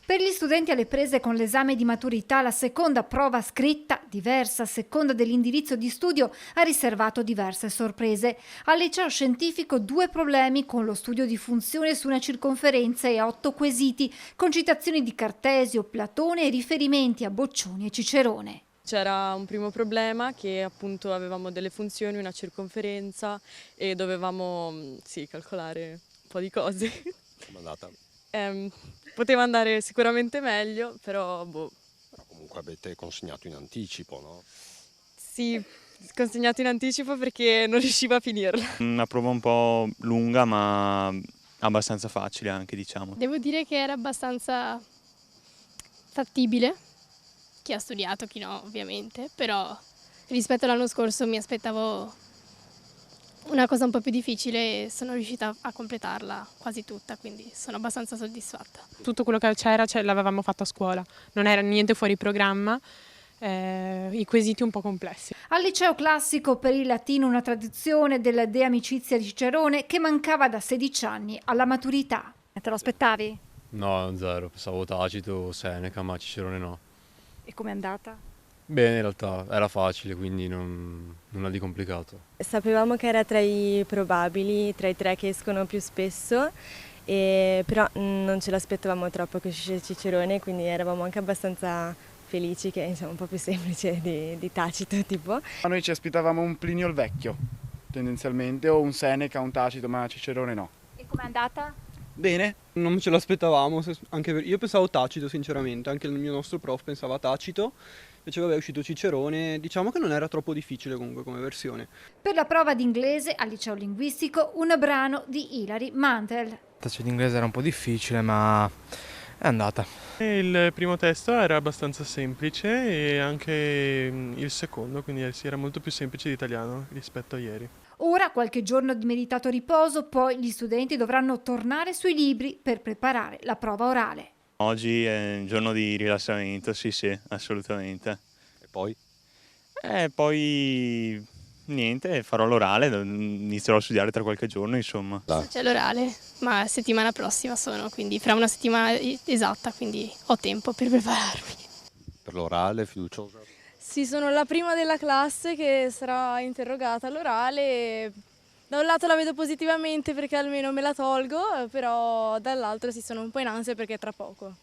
Per gli studenti alle prese con l'esame di maturità, la seconda prova scritta, diversa a seconda dell'indirizzo di studio, ha riservato diverse sorprese. Al liceo scientifico 2 problemi con lo studio di funzione su una circonferenza e 8 quesiti, con citazioni di Cartesio, Platone e riferimenti a Boccioni e Cicerone. C'era un primo problema che appunto avevamo delle funzioni, una circonferenza e dovevamo calcolare un po' di cose. Com'è andata? Poteva andare sicuramente meglio, però boh. Però comunque avete consegnato in anticipo, no? Sì, consegnato in anticipo perché non riuscivo a finirla. Una prova un po' lunga ma abbastanza facile anche, diciamo. Devo dire che era abbastanza fattibile, chi ha studiato, chi no ovviamente, però rispetto all'anno scorso mi aspettavo una cosa un po' più difficile e sono riuscita a completarla quasi tutta, quindi sono abbastanza soddisfatta. Tutto quello che c'era l'avevamo fatto a scuola, non era niente fuori programma, i quesiti un po' complessi. Al liceo classico per il latino una tradizione della De Amicizia di Cicerone che mancava da 16 anni alla maturità. Te lo aspettavi? No, zero, pensavo Tacito, Seneca, ma Cicerone no. E com'è andata? Bene, in realtà era facile, quindi nulla di complicato. Sapevamo che era tra i probabili, tra i 3 che escono più spesso, però non ce l'aspettavamo troppo che uscisse Cicerone, quindi eravamo anche abbastanza felici che è un po' più semplice di Tacito tipo. A noi ci aspettavamo un Plinio il Vecchio, tendenzialmente, o un Seneca, un Tacito, ma Cicerone no. E com'è andata? Bene. Non ce l'aspettavamo, io pensavo Tacito sinceramente, anche il mio nostro prof pensava Tacito, invece vabbè è uscito Cicerone, diciamo che non era troppo difficile comunque come versione. Per la prova d'inglese al liceo linguistico un brano di Hilary Mantel. La tacia d'inglese era un po' difficile ma è andata. Il primo testo era abbastanza semplice e anche il secondo, quindi era molto più semplice di italiano rispetto a ieri. Ora qualche giorno di meritato riposo, poi gli studenti dovranno tornare sui libri per preparare la prova orale. Oggi è un giorno di rilassamento, sì, assolutamente. E poi? Poi niente, farò l'orale, inizierò a studiare tra qualche giorno, insomma. C'è l'orale, ma settimana prossima quindi fra una settimana esatta, quindi ho tempo per prepararmi. Per l'orale, fiduciosa? Sì, sono la prima della classe che sarà interrogata all'orale. Da un lato la vedo positivamente perché almeno me la tolgo, però dall'altro sono un po' in ansia perché è tra poco.